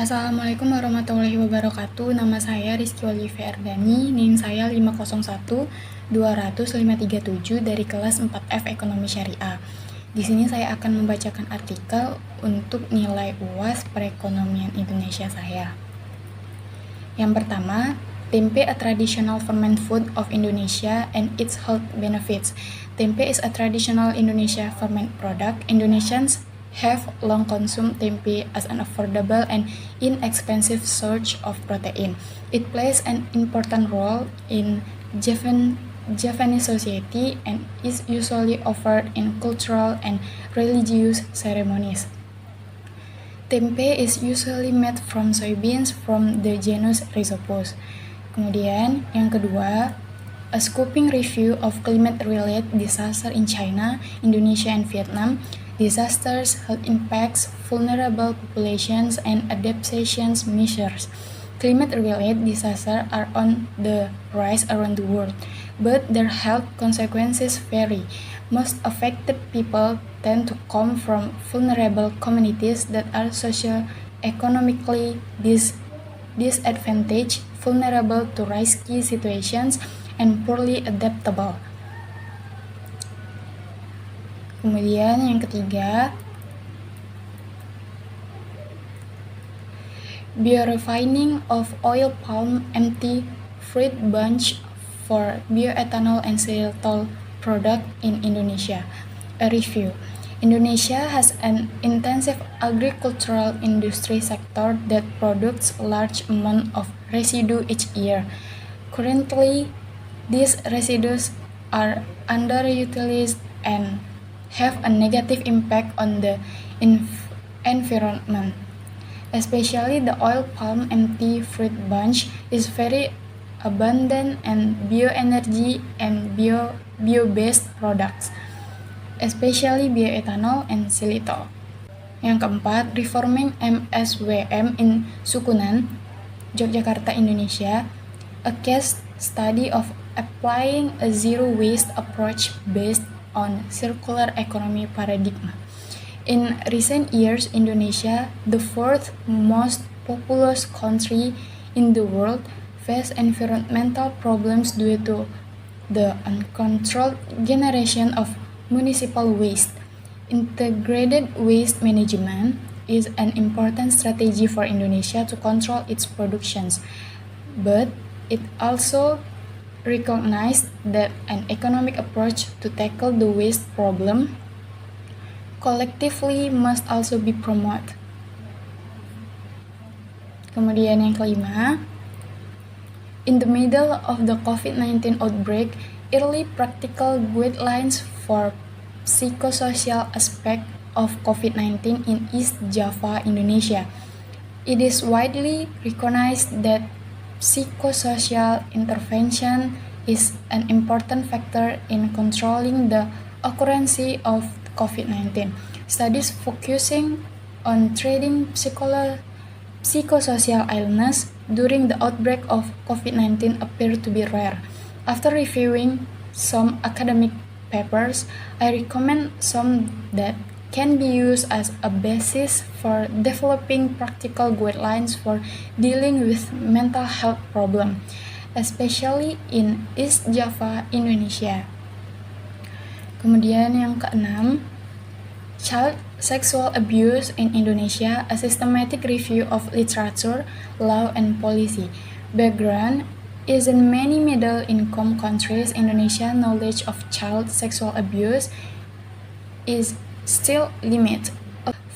Assalamualaikum warahmatullahi wabarakatuh. Nama saya Rizky Olivier Ardani, NIM saya 501-200-537 dari kelas 4F Ekonomi Syariah. Di sini saya akan membacakan artikel untuk nilai UAS perekonomian Indonesia saya. Yang pertama, tempe a traditional ferment food of Indonesia and its health benefits. Tempe is a traditional Indonesia ferment product. Indonesians have long consumed tempe as an affordable and inexpensive source of protein. It plays an important role in Javanese society and is usually offered in cultural and religious ceremonies. Tempe is usually made from soybeans from the genus Rhizopus. Kemudian yang kedua, a scoping review of climate-related disaster in China, Indonesia, and Vietnam. Disasters, health impacts, vulnerable populations, and adaptation measures. Climate-related disasters are on the rise around the world, but their health consequences vary. Most affected people tend to come from vulnerable communities that are socio-economically disadvantaged, vulnerable to risky situations, and poorly adaptable. Kemudian yang ketiga, biorefining of oil palm empty fruit bunch for bioethanol and xylitol product in Indonesia. A review. Indonesia has an intensive agricultural industry sector that produces a large amount of residue each year. Currently, these residues are underutilized and have a negative impact on the environment. Especially the oil palm empty fruit bunch is very abundant in bioenergy and bio-based products, especially bioethanol and xylitol. Yang keempat, reforming MSWM in Sukunan, Yogyakarta, Indonesia, a case study of applying a zero waste approach based on circular economy paradigm. In recent years, Indonesia, the fourth most populous country in the world, faced environmental problems due to the uncontrolled generation of municipal waste. Integrated waste management is an important strategy for Indonesia to control its productions, but it also recognized that an economic approach to tackle the waste problem collectively must also be promoted. Kemudian yang kelima, in the middle of the COVID-19 outbreak, early practical guidelines for psychosocial aspect of COVID-19 in East Java, Indonesia. It is widely recognized that psychosocial intervention is an important factor in controlling the occurrence of COVID-19. Studies focusing on treating psychosocial illness during the outbreak of COVID-19 appear to be rare. After reviewing some academic papers, I recommend some that can be used as a basis for developing practical guidelines for dealing with mental health problems, especially in East Java, Indonesia. Kemudian yang keenam, child sexual abuse in Indonesia, a systematic review of literature, law, and policy. Background is in many middle-income countries, Indonesia knowledge of child sexual abuse is still limited.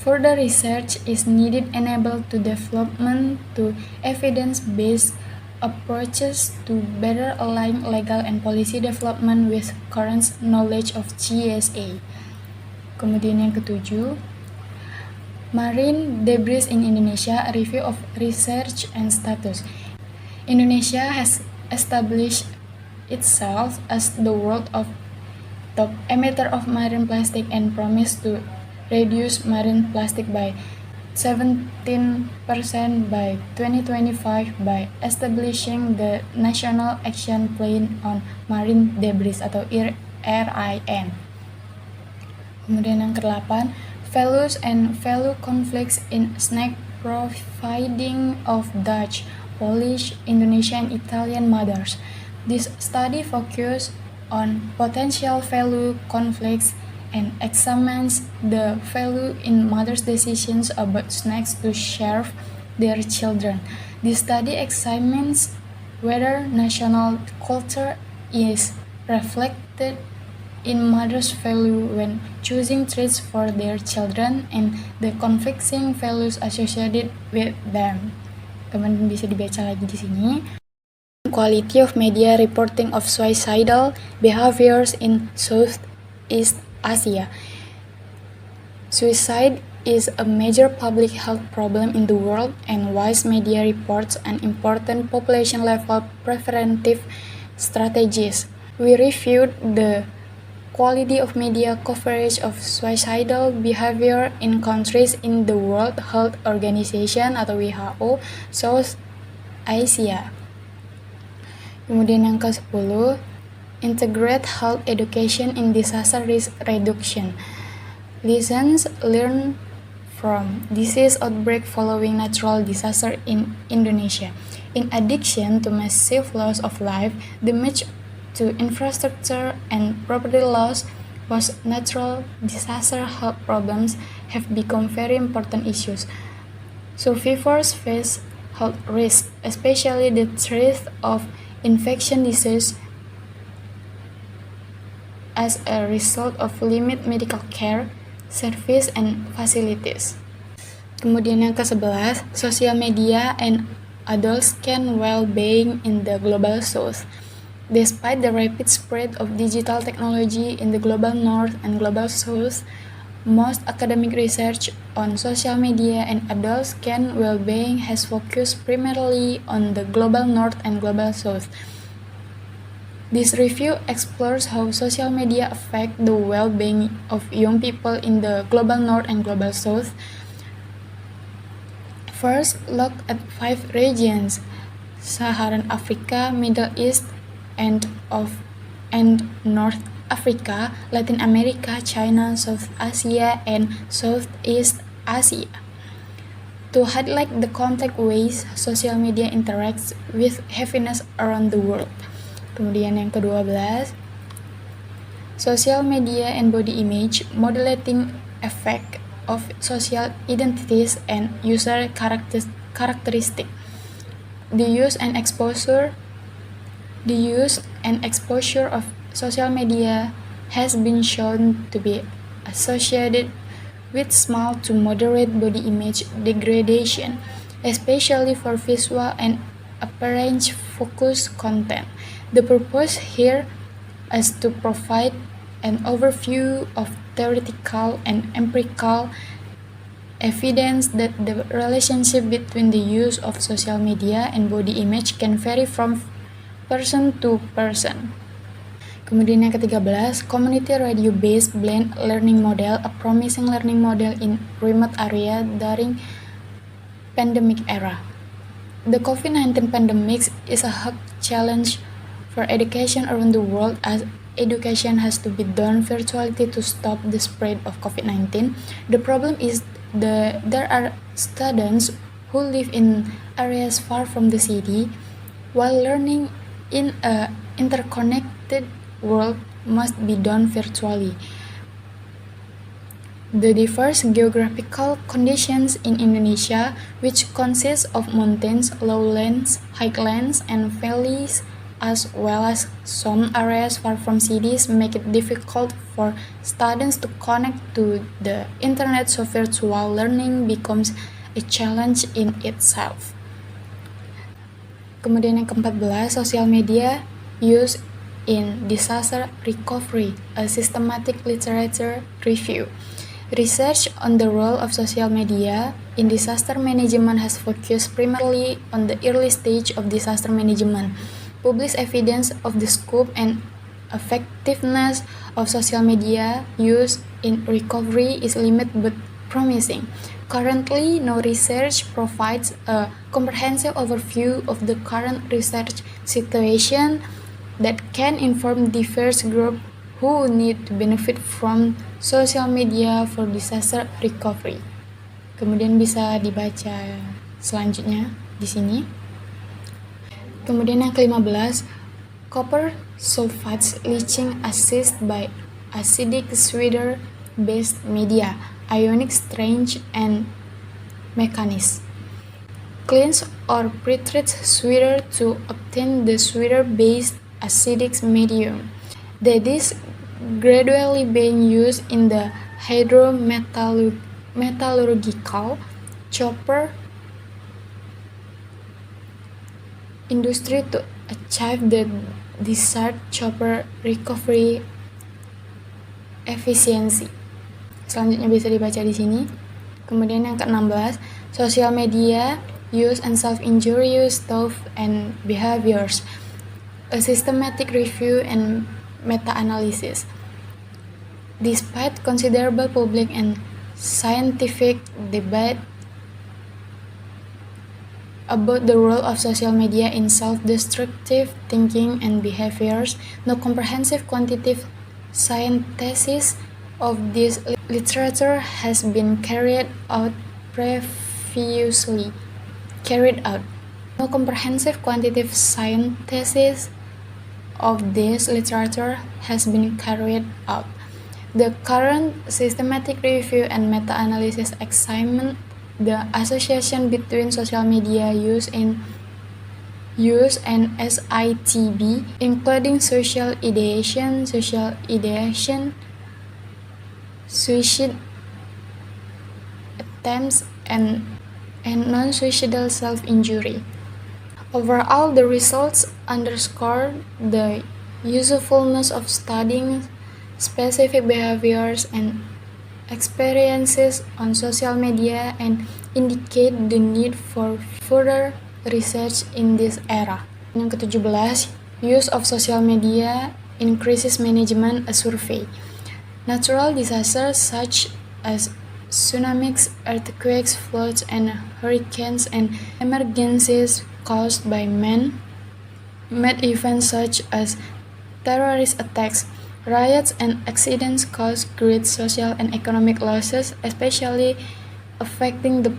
Further research is needed enable to development to evidence-based approaches to better align legal and policy development with current knowledge of GSA. Kemudian yang ketujuh, marine debris in Indonesia, a review of research and status. Indonesia has established itself as the world of top emitter of marine plastic and promised to reduce marine plastic by 17% by 2025 by establishing the National Action Plan on Marine Debris atau RIN. Kemudian yang ke-8, values and value conflicts in snack providing of Dutch, Polish, Indonesian, and Italian mothers. This study focuses on potential value conflicts and examines the value in mothers' decisions about snacks to serve their children. This study examines whether national culture is reflected in mothers' value when choosing treats for their children and the conflicting values associated with them. Kemudian bisa dibaca lagi di sini. Quality of media reporting of suicidal behaviors in Southeast Asia. Suicide is a major public health problem in the world, and WISE media reports an important population-level preventive strategies. We reviewed the quality of media coverage of suicidal behavior in countries in the World Health Organization atau WHO South Asia. Kemudian yang ke-10, integrate health education in disaster risk reduction. Lessons learned from disease outbreak following natural disaster in Indonesia. In addition to massive loss of life, damage to infrastructure and property loss, post-natural disaster health problems have become very important issues. Survivors face health risks, especially the threat of infection disease as a result of limited medical care, service, and facilities. Kemudian yang ke-11, social media and adult skin well-being in the Global South. Despite the rapid spread of digital technology in the Global North and Global South, most academic research on social media and adult skin well-being has focused primarily on the Global North and Global South. This review explores how social media affect the well-being of young people in the Global North and Global South. First, look at 5 regions: Saharan Africa, Middle East, and North Africa, Latin America, China, South Asia, and Southeast Asia. To highlight the complex ways social media interacts with happiness around the world. Kemudian yang ke-12, social media and body image modulating effect of social identities and user characteristic. The use and exposure of social media has been shown to be associated with small to moderate body image degradation, especially for visual and appearance-focused content. The purpose here is to provide an overview of theoretical and empirical evidence that the relationship between the use of social media and body image can vary from person to person. Kemudian yang ke-13, community radio-based blended learning model, a promising learning model in remote area during pandemic era. The COVID-19 pandemic is a hug challenge for education around the world, as education has to be done virtually to stop the spread of COVID-19. The problem is there are students who live in areas far from the city, while learning in an interconnected world must be done virtually. The diverse geographical conditions in Indonesia, which consists of mountains, lowlands, highlands, and valleys, as well as some areas far from cities, make it difficult for students to connect to the internet, so virtual learning becomes a challenge in itself. Kemudian yang ke-14, social media use in disaster recovery, a systematic literature review. Research on the role of social media in disaster management has focused primarily on the early stage of disaster management. Published evidence of the scope and effectiveness of social media use in recovery is limited but promising. Currently, no research provides a comprehensive overview of the current research situation that can inform diverse groups who need to benefit from social media for disaster recovery. Kemudian bisa dibaca selanjutnya di sini. Kemudian yang ke-15, copper sulfates leaching assist by acidic sweeter-based media, ionic exchange, and mechanism. Cleanse or pretreat sweeter to obtain the sweeter-based acidic medium that is gradually being used in the hydrometallurgical chopper industry to achieve the desired chopper recovery efficiency. Selanjutnya bisa dibaca di sini. Kemudian yang ke-16, social media use and self-injurious thought and behaviors, a systematic review and meta-analysis. Despite considerable public and scientific debate about the role of social media in self-destructive thinking and behaviors, no comprehensive quantitative synthesis of this literature has been carried out. No comprehensive quantitative synthesis of this literature has been carried out. The current systematic review and meta-analysis examine the association between social media use and SITB, including social ideation, suicide attempts, and non-suicidal self-injury. Overall, the results underscore the usefulness of studying specific behaviors and experiences on social media and indicate the need for further research in this era. Yang ke-17, use of social media in crisis management, a survey. Natural disasters such as tsunamis, earthquakes, floods, and hurricanes, and emergencies caused by man-made events such as terrorist attacks, riots, and accidents cause great social and economic losses, especially affecting the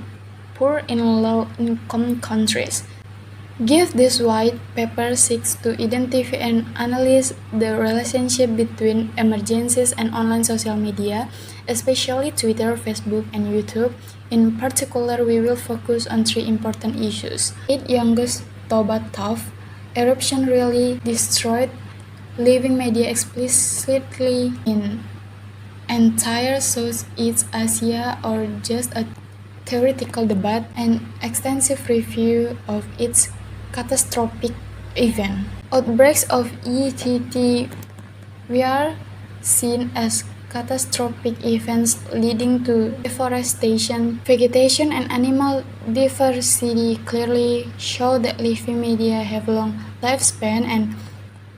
poor in low-income countries. This white paper seeks to identify and analyze the relationship between emergencies and online social media, especially Twitter, Facebook, and YouTube. In particular, we will focus on 3 important issues. 8 youngest Toba Tough eruption really destroyed living media explicitly in entire Southeast Asia, or just a theoretical debate and extensive review of its catastrophic event. Outbreaks of ETT were seen as catastrophic events leading to deforestation, vegetation, and animal diversity clearly show that living media have long lifespan and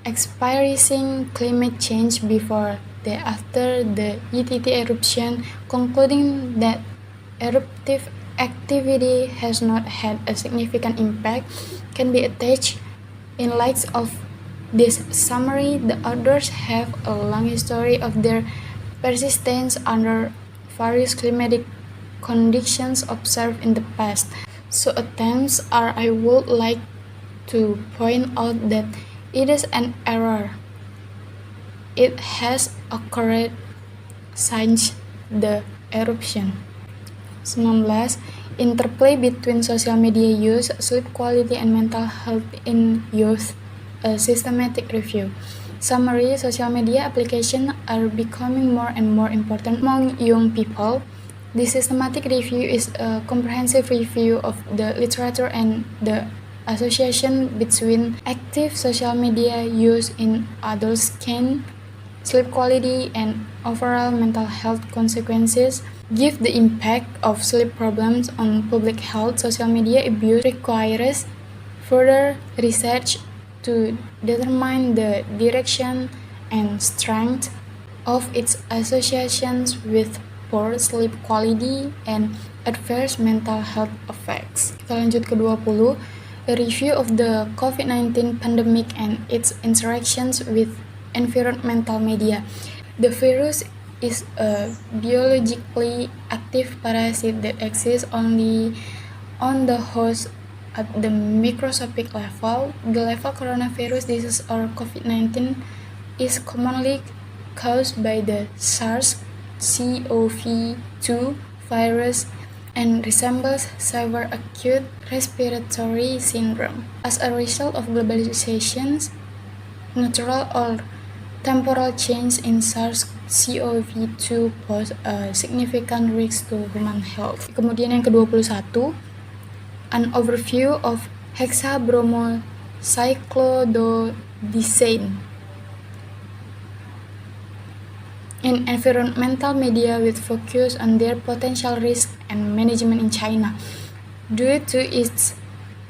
experiencing climate change before after the ETT eruption, concluding that eruptive activity has not had a significant impact, can be attached. In light of this summary, the authors have a long history of their persistence under various climatic conditions observed in the past. So attempts are, I would like to point out that it is an error. It has occurred since the eruption. 19. Interplay between social media use, sleep quality, and mental health in youth, a systematic review. Summary: social media applications are becoming more and more important among young people. This systematic review is a comprehensive review of the literature and the association between active social media use in adult skin, sleep quality, and overall mental health consequences. Give the impact of sleep problems on public health. Social media abuse requires further research to determine the direction and strength of its associations with poor sleep quality and adverse mental health effects. Kita lanjut ke 20, a review of the COVID-19 pandemic and its interactions with environmental media. The virus is a biologically active parasite that exists only on the host at the microscopic level. The level coronavirus disease or COVID-19 is commonly caused by the SARS-CoV-2 virus and resembles severe acute respiratory syndrome. As a result of globalizations, natural or temporal change in SARS-CoV-2 pose a significant risk to human health. Kemudian yang ke-21, an overview of hexabromociclododicane in environmental media with focus on their potential risk and management in China. Due to its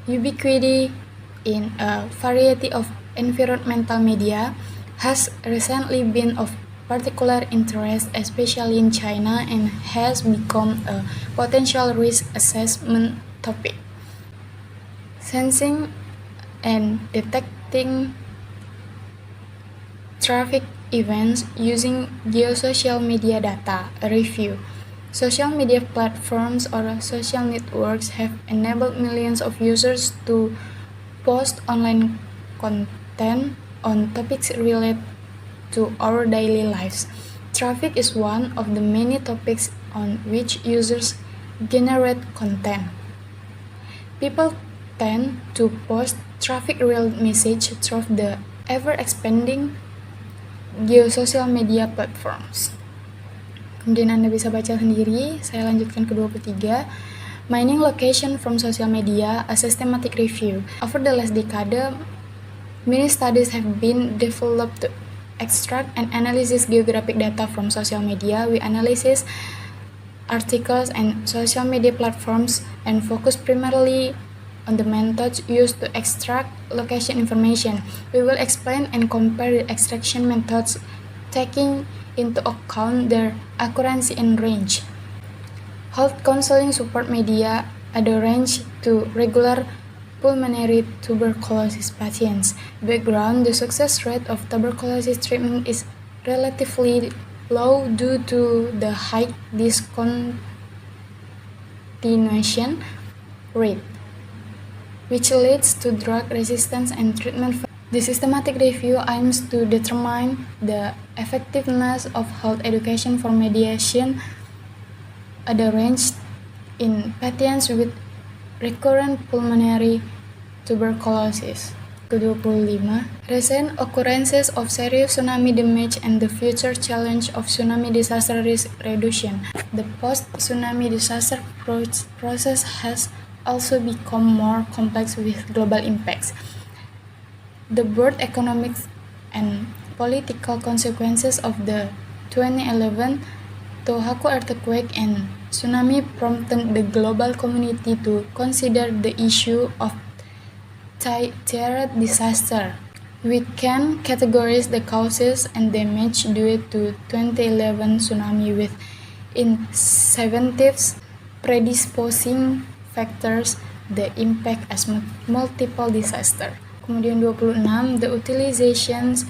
ubiquity in a variety of environmental media, has recently been of particular interest, especially in China, and has become a potential risk assessment topic. Sensing and detecting traffic events using geosocial media data. A review. Social media platforms or social networks have enabled millions of users to post online content on topics related to our daily lives. Traffic is one of the many topics on which users generate content. People tend to post traffic-related messages through the ever-expanding geosocial media platforms. Kemudian Anda bisa baca sendiri. Saya lanjutkan ke 23. Mining location from social media, a systematic review. Over the last decade, many studies have been developed to extract and analyze geographic data from social media. We analyze articles and social media platforms and focus primarily on the methods used to extract location information. We will explain and compare the extraction methods, taking into account their accuracy and range. Health counseling support media add a range to regular pulmonary tuberculosis patients. Background: the success rate of tuberculosis treatment is relatively low due to the high discontinuation rate, which leads to drug resistance and treatment failure. The systematic review aims to determine the effectiveness of health education for mediation at a range in patients with recurrent pulmonary tuberculosis. Ke-25, recent occurrences of serious tsunami damage and the future challenge of tsunami disaster risk reduction. The post-tsunami disaster process has also become more complex with global impacts. The broad economic and political consequences of the 2011 Tohoku earthquake and tsunami prompted the global community to consider the issue of tiered disaster. We can categorize the causes and damage due to 2011 tsunami with incentives, predisposing factors, the impact as multiple disaster. Kemudian 26, the utilizations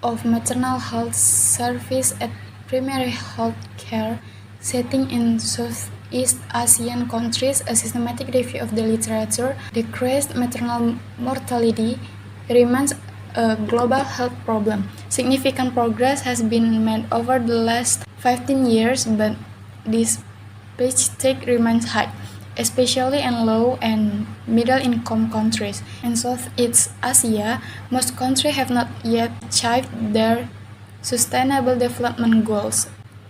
of maternal health service at primary health care setting in Southeast Asian countries. A systematic review of the literature. Decreased maternal mortality remains a global health problem. Significant progress has been made over the last 15 years, but this percentage remains high, especially in low and middle-income countries. In Southeast Asia, most countries have not yet achieved their Sustainable Development Goals.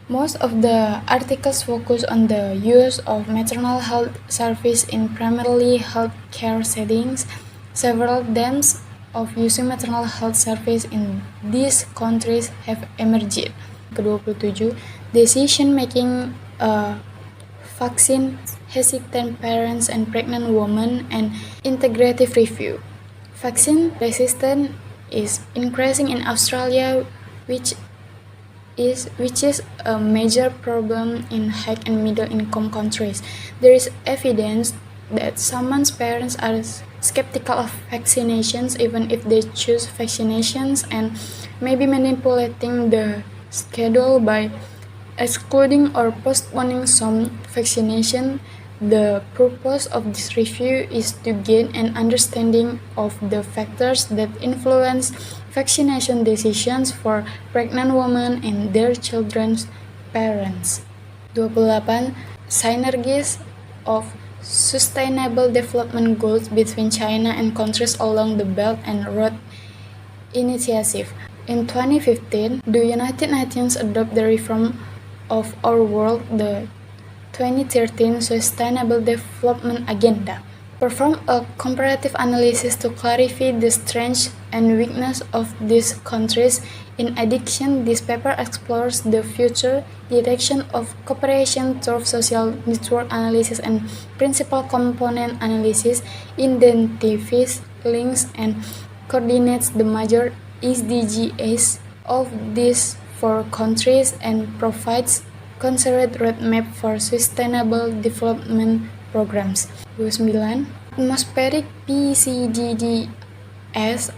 Most of the articles focus on the use of maternal health service in primarily health care settings. Several dams of using maternal health service in these countries have emerged. Ke-27, decision-making vaccine hesitant parents and pregnant women, and integrative review. Vaccine resistance is increasing in Australia, which is a major problem in high and middle income countries. There is evidence that some parents are skeptical of vaccinations even if they choose vaccinations, and maybe manipulating the schedule by excluding or postponing some vaccination. The purpose of this review is to gain an understanding of the factors that influence vaccination decisions for pregnant women and their children's parents. 28. Synergies of Sustainable Development Goals between China and countries along the Belt and Road Initiative. In 2015, the United Nations adopted the reform of our world, the 2013 Sustainable Development Agenda. Perform a comparative analysis to clarify the strengths and weaknesses of these countries. In addition, this paper explores the future direction of cooperation through social network analysis and principal component analysis, identifies links and coordinates the major SDGs of these four countries, and provides concerted roadmap for sustainable development programs. 29. Atmospheric PCDDS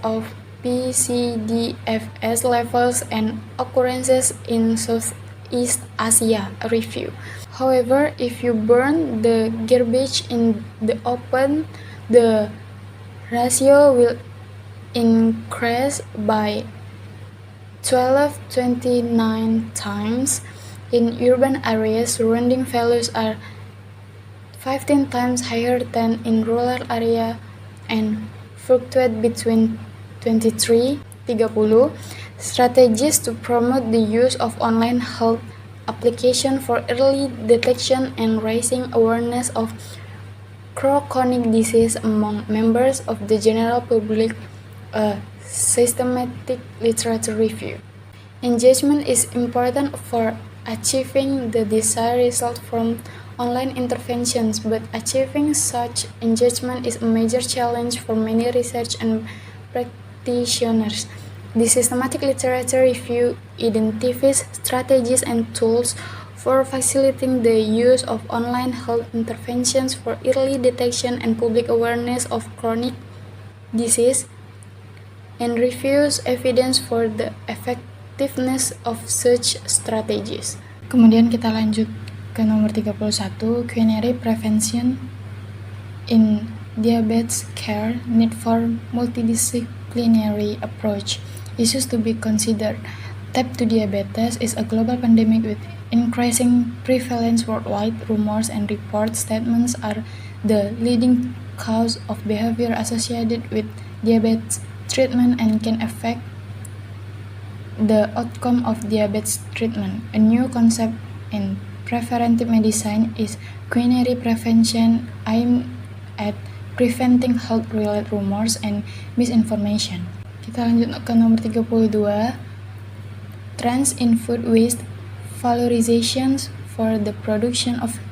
of PCDFS levels and occurrences in Southeast Asia review. However, if you burn the garbage in the open, the ratio will increase by 12.29 times. In urban areas, surrounding values are 15 times higher than in rural area and fluctuate between 23-30. Strategies to promote the use of online health application for early detection and raising awareness of chronic disease among members of the general public. A systematic literature review. Engagement is important for achieving the desired result from online interventions, but achieving such engagement is a major challenge for many research and practitioners. The systematic literature review identifies strategies and tools for facilitating the use of online health interventions for early detection and public awareness of chronic disease, and reviews evidence for the effectiveness of such strategies. Kemudian kita lanjut ke nomor 31, Quinary Prevention in Diabetes Care, Need for Multidisciplinary Approach. Issues to be considered. Type 2 diabetes is a global pandemic with increasing prevalence worldwide. Rumors and report statements are the leading cause of behavior associated with diabetes treatment and can affect the outcome of diabetes treatment. A new concept in preventive medicine is quinary prevention, aimed at preventing health-related rumors and misinformation. Kita lanjut ke nomor 32, Trends in Food Waste, Valorizations for the Production of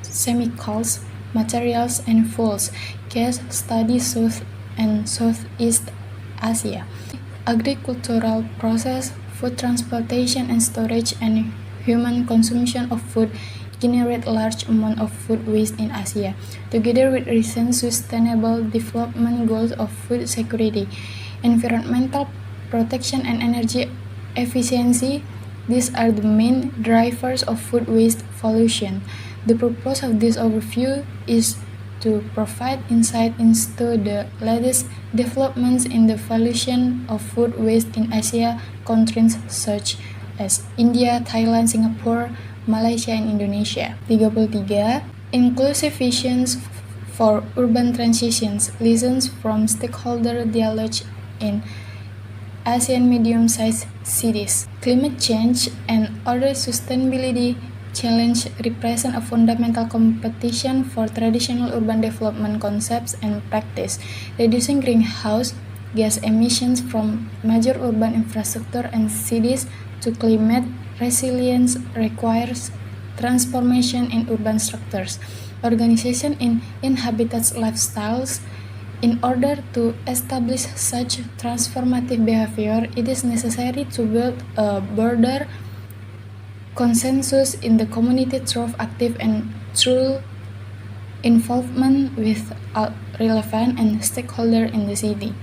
Chemicals, Materials and Fuels, Case Study South and Southeast Asia. Agricultural process, food transportation and storage, and human consumption of food generate large amount of food waste in Asia. Together with recent sustainable development goals of food security, environmental protection and energy efficiency, these are the main drivers of food waste pollution. The purpose of this overview is to provide insight into the latest developments in the pollution of food waste in Asia countries such as India, Thailand, Singapore, Malaysia, and Indonesia. 33. Inclusive visions for urban transitions, lessons from stakeholder dialogue in ASEAN medium-sized cities. Climate change and other sustainability challenge represent a fundamental competition for traditional urban development concepts and practice. Reducing greenhouse gas emissions from major urban infrastructure and cities to climate resilience requires transformation in urban structures, organization in inhabitants' lifestyles. In order to establish such transformative behavior, it is necessary to build a broader consensus in the community through active and true involvement with relevant and stakeholder in the city.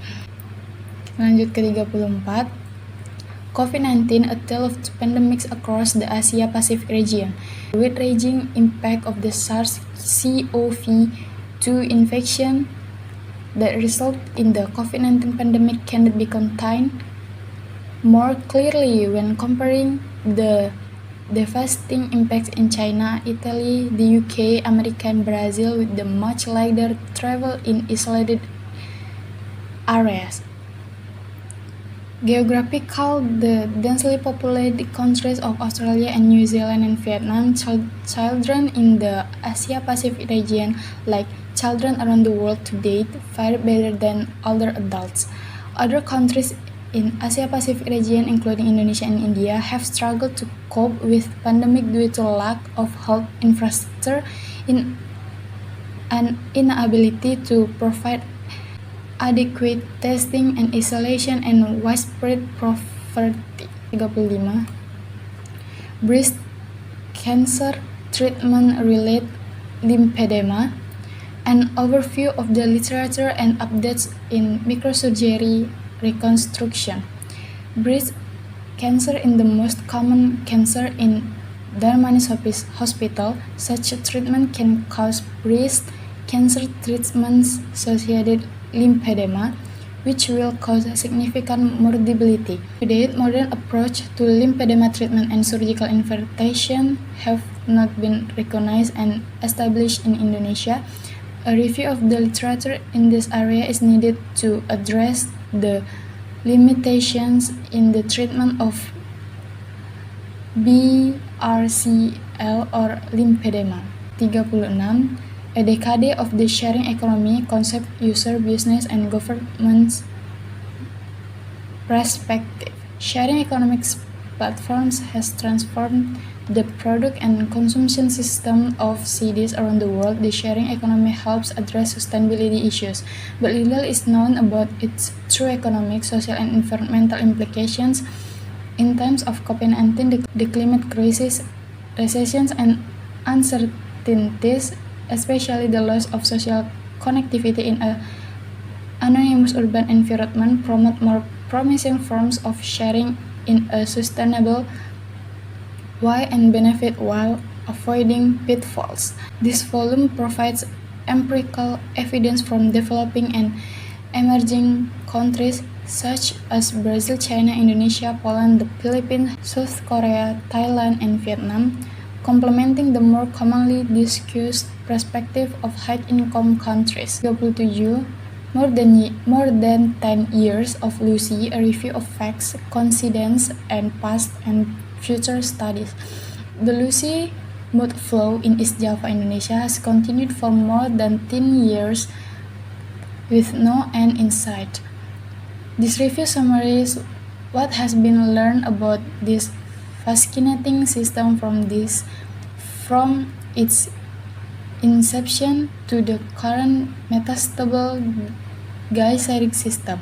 Lanjut ke 34. COVID-19, a tale of two pandemics across the Asia-Pacific region. The wide-ranging impact of the SARS-CoV-2 infection that resulted in the COVID-19 pandemic cannot be contained more clearly when comparing the devastating impacts in China, Italy, the UK, America, and Brazil, with the much lighter travel in isolated areas. Geographical, the densely populated countries of Australia and New Zealand and Vietnam, children in the Asia-Pacific region, like children around the world to date, fare better than older adults. Other countries in Asia-Pacific region, including Indonesia and India, have struggled to cope with pandemic due to lack of health infrastructure and inability to provide adequate testing and isolation and widespread poverty. 35. Breast cancer treatment-related lymphedema. An overview of the literature and updates in microsurgery reconstruction. Breast cancer is the most common cancer in Darmanis Hospital. Such treatment can cause breast cancer treatment-associated lymphedema, which will cause significant morbidity. To date, modern approaches to lymphedema treatment and surgical intervention have not been recognized and established in Indonesia. A review of the literature in this area is needed to address the limitations in the treatment of BRCL or lymphedema. 36. A decade of the sharing economy concept, user, business, and government's perspective. Sharing economics platforms has transformed the product and consumption system of cities around the world. The sharing economy helps address sustainability issues, but little is known about its true economic, social, and environmental implications. In times of COVID-19, the climate crisis, recessions, and uncertainties, especially the loss of social connectivity in an anonymous urban environment, promote more promising forms of sharing in a sustainable way and benefit while avoiding pitfalls. This volume provides empirical evidence from developing and emerging countries such as Brazil, China, Indonesia, Poland, the Philippines, South Korea, Thailand, and Vietnam, complementing the more commonly discussed perspective of high-income countries. 37. More than 10 years of Lucy, a review of facts, coincidence, and past and future studies. The Lucy Mood Flow in East Java, Indonesia has continued for more than 10 years with no end in sight. This review summarizes what has been learned about this fascinating system from its inception to the current metastable geyseric system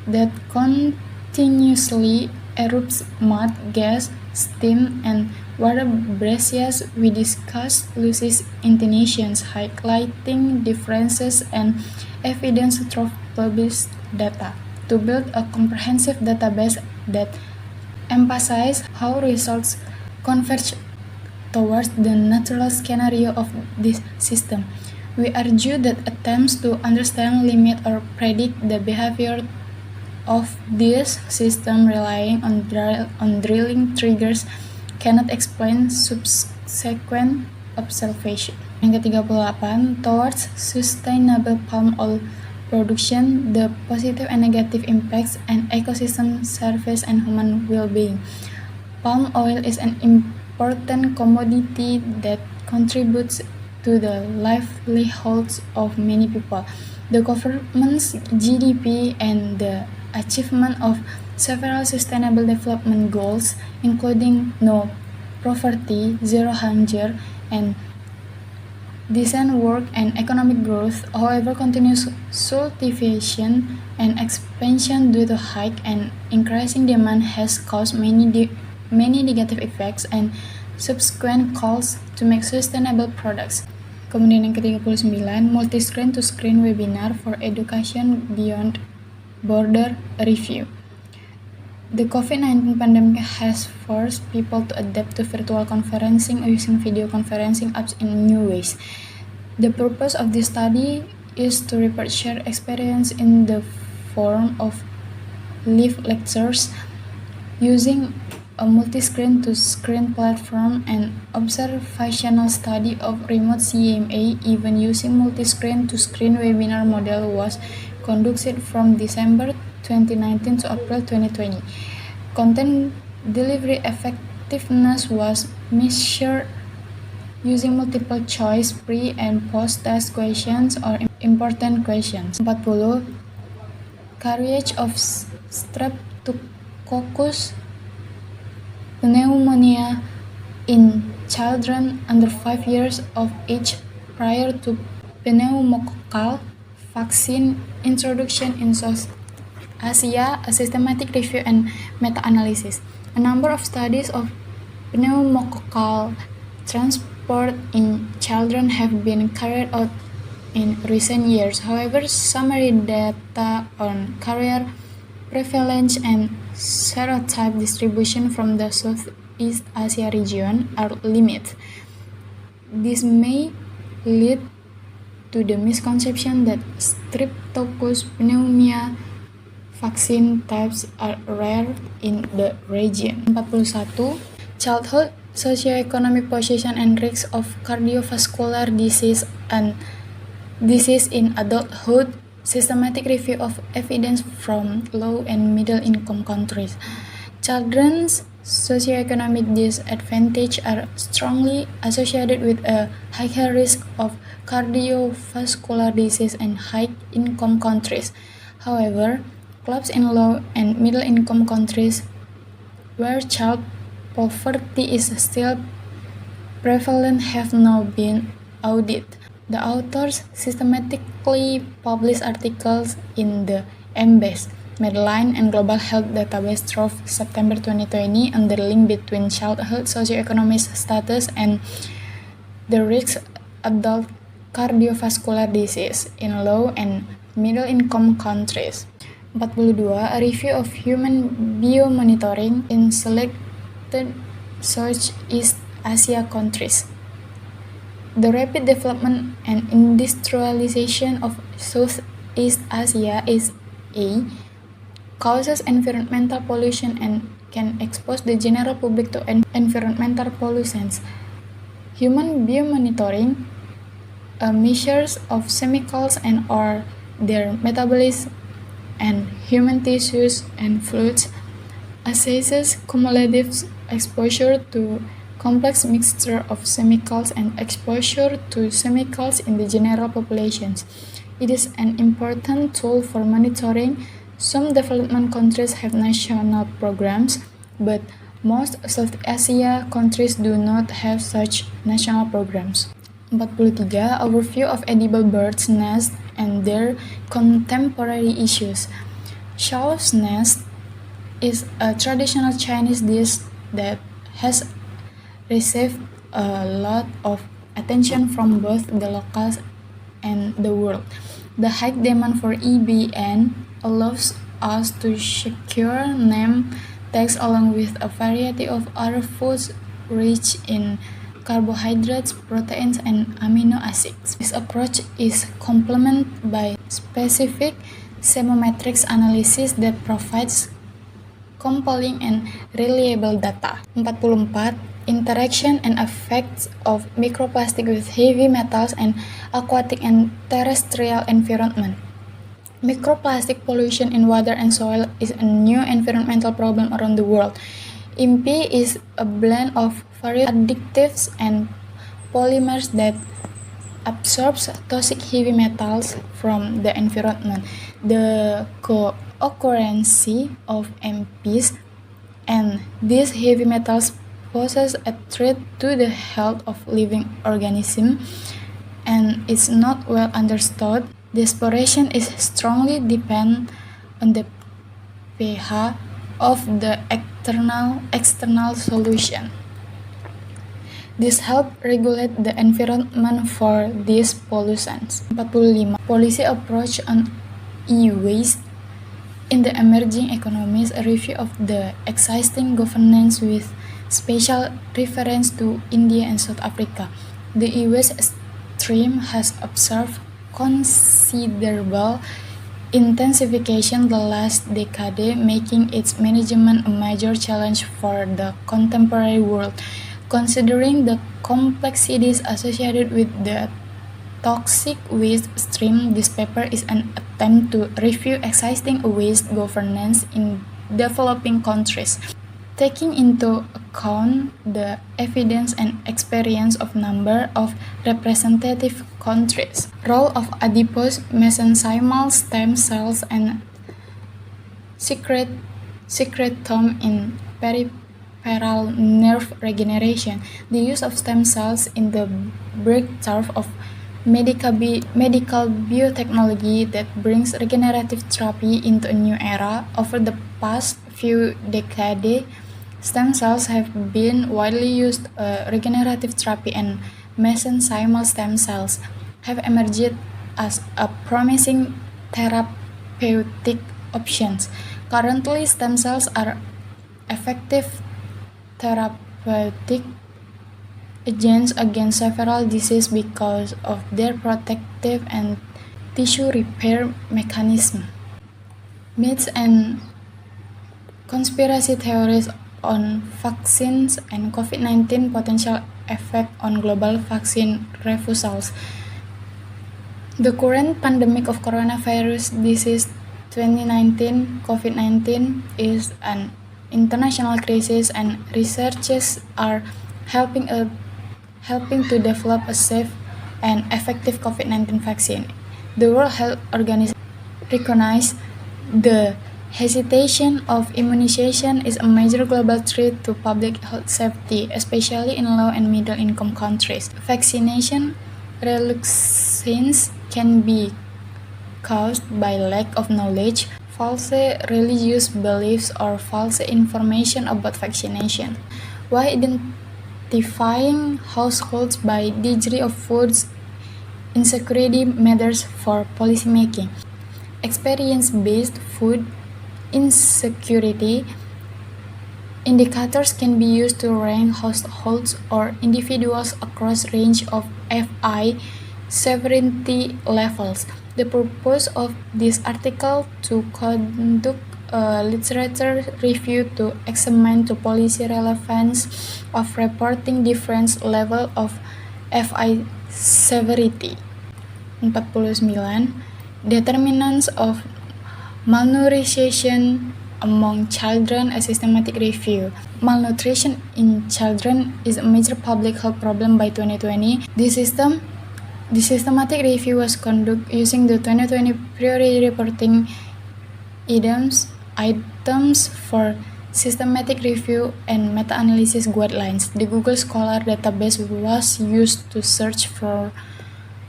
that continuously erupts mud, gas, steam, and water braziers. We discussed Lucy's intentions, highlighting differences and evidence through published data to build a comprehensive database that emphasizes how results converge towards the natural scenario of this system. We argue that attempts to understand, limit, or predict the behavior of this system relying on drilling triggers cannot explain subsequent observation. Yang ke-38, towards sustainable palm oil production, the positive and negative impacts on ecosystem, service, and human well-being. Palm oil is an important commodity that contributes to the livelihoods of many people, the government's GDP, and the achievement of several sustainable development goals, including no poverty, zero hunger, and decent work and economic growth. However, continuous cultivation and expansion due to high and increasing demand has caused many negative effects and subsequent calls to make sustainable products. Kemudian yang ke-39, multi-screen to screen webinar for education beyond border review. The COVID-19 pandemic has forced people to adapt to virtual conferencing using video conferencing apps in new ways. The purpose of this study is to report shared experience in the form of live lectures using a multi-screen to screen platform and observational study of remote CMA, even using multi-screen to screen webinar model was conducted from December 2019 to April 2020. Content delivery effectiveness was measured using multiple choice pre and post test questions or important questions. 40. Carriage of streptococcus pneumonia in children under 5 years of age prior to pneumococcal vaccine introduction in South Asia, a systematic review and meta-analysis. A number of studies of pneumococcal transport in children have been carried out in recent years. However, summary data on carrier prevalence and serotype distribution from the Southeast Asia region are limited. This may lead to the misconception that Streptococcus pneumonia vaccine types are rare in the region. 41. Childhood socioeconomic position and risk of cardiovascular disease and disease in adulthood. Systematic review of evidence from low and middle income countries. Children's socioeconomic disadvantage are strongly associated with a higher risk of cardiovascular disease in high income countries. However, clubs in low and middle income countries where child poverty is still prevalent have now been audited. The authors systematically published articles in the MBASE, Medline, and Global Health Database through September 2020 on the link between childhood socioeconomic status and the risk of adult cardiovascular disease in low and middle income countries. 42. A review of human biomonitoring in selected Southeast Asia countries. The rapid development and industrialization of Southeast Asia causes environmental pollution and can expose the general public to environmental pollutants. Human biomonitoring measures of chemicals and or their metabolism and human tissues and fluids, assesses cumulative exposure to complex mixture of chemicals and exposure to chemicals in the general populations. It is an important tool for monitoring. Some development countries have national programs, but most South Asia countries do not have such national programs. 43. Overview of edible birds' nests and their contemporary issues. Shaw's nest is a traditional Chinese dish that has received a lot of attention from both the locals and the world. The high demand for EBN allows us to secure name tags along with a variety of other foods rich in carbohydrates, proteins, and amino acids. This approach is complemented by specific chemometrics analysis that provides compelling and reliable data. 44. Interaction and effects of microplastic with heavy metals and aquatic and terrestrial environment. Microplastic pollution in water and soil is a new environmental problem around the world. IMPI is a blend of various additives and polymers that absorbs toxic heavy metals from the environment. The co-occurrence of IMPs and these heavy metals poses a threat to the health of living organisms and is not well understood. The exploration is strongly dependent on the pH of the external solution. This helps regulate the environment for these pollutants. 45. Policy approach on e-waste. In the emerging economies, a review of the existing governance with special reference to India and South Africa. The US stream has observed considerable intensification the last decade, making its management a major challenge for the contemporary world. Considering the complexities associated with the toxic waste stream, this paper is an attempt to review existing waste governance in developing countries, taking into account the evidence and experience of number of representative countries. Role of adipose mesenchymal stem cells and secretome in peripheral nerve regeneration. The use of stem cells in the breakthrough of medical biotechnology that brings regenerative therapy into a new era. Over the past few decades, stem cells have been widely used. Regenerative therapy and mesenchymal stem cells have emerged as a promising therapeutic options. Currently, stem cells are effective therapeutic agents against several diseases because of their protective and tissue repair mechanism. Myths and conspiracy theories on vaccines and COVID-19 potential effect on global vaccine refusals. The current pandemic of coronavirus disease 2019 COVID-19 is an international crisis, and researchers are helping to develop a safe and effective COVID-19 vaccine. The World Health Organization recognized the hesitation of immunization is a major global threat to public health safety, especially in low and middle income countries. Vaccination reluctance can be caused by lack of knowledge, false religious beliefs, or false information about vaccination. Why identifying households by degree of food insecurity matters for policymaking. Experience-based food insecurity indicators can be used to rank households or individuals across range of FI severity levels. The purpose of this article to conduct a literature review to examine the policy relevance of reporting different level of FI severity. 49. Determinants of malnutrition among children, a systematic review. Malnutrition in children is a major public health problem by 2020. The systematic review was conducted using the 2020 priority reporting items for systematic review and meta-analysis guidelines. The Google Scholar database was used to search for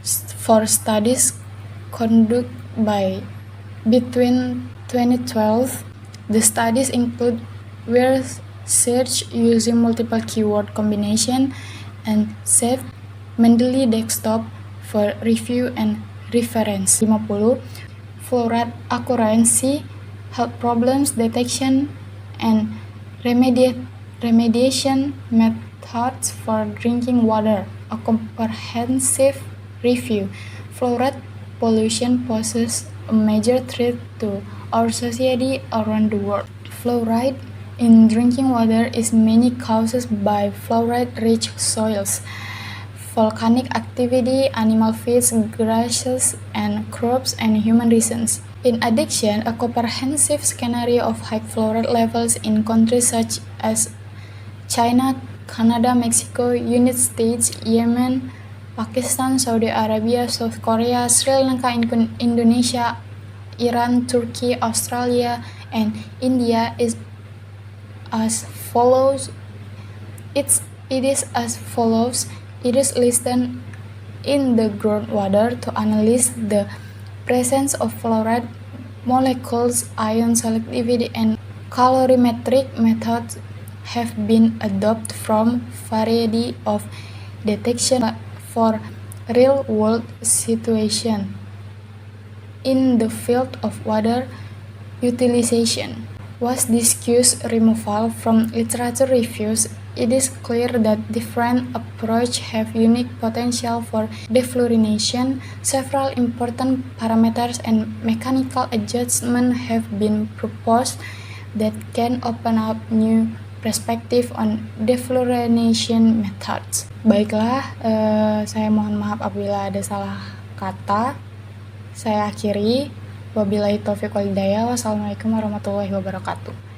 studies conducted by between 2012. The studies include were search using multiple keyword combination and saved Mendeley desktop for review and reference. 50. Fluoride occurrence, health problems detection and remediation methods for drinking water, a comprehensive review. Fluoride pollution poses a major threat to our society around the world. Fluoride in drinking water is mainly caused by fluoride-rich soils, volcanic activity, animal feeds, grasses, and crops, and human reasons. In addition, a comprehensive scenario of high fluoride levels in countries such as China, Canada, Mexico, United States, Yemen, Pakistan, Saudi Arabia, South Korea, Sri Lanka, Indonesia, Iran, Turkey, Australia, and India is as follows. It is as follows. It is listed in the groundwater to analyze the presence of fluoride molecules, ion selectivity, and calorimetric methods have been adopted from variety of detection for real-world situations. In the field of water Utilization. Was discussed removal from literature reviews, it is clear that different approaches have unique potential for defluorination. Several important parameters and mechanical adjustments have been proposed that can open up new perspective on defluorination methods. Baiklah, saya mohon maaf apabila ada salah kata. Saya akhiri. Wabillahi taufiq wal hidayah. Wassalamualaikum warahmatullahi wabarakatuh.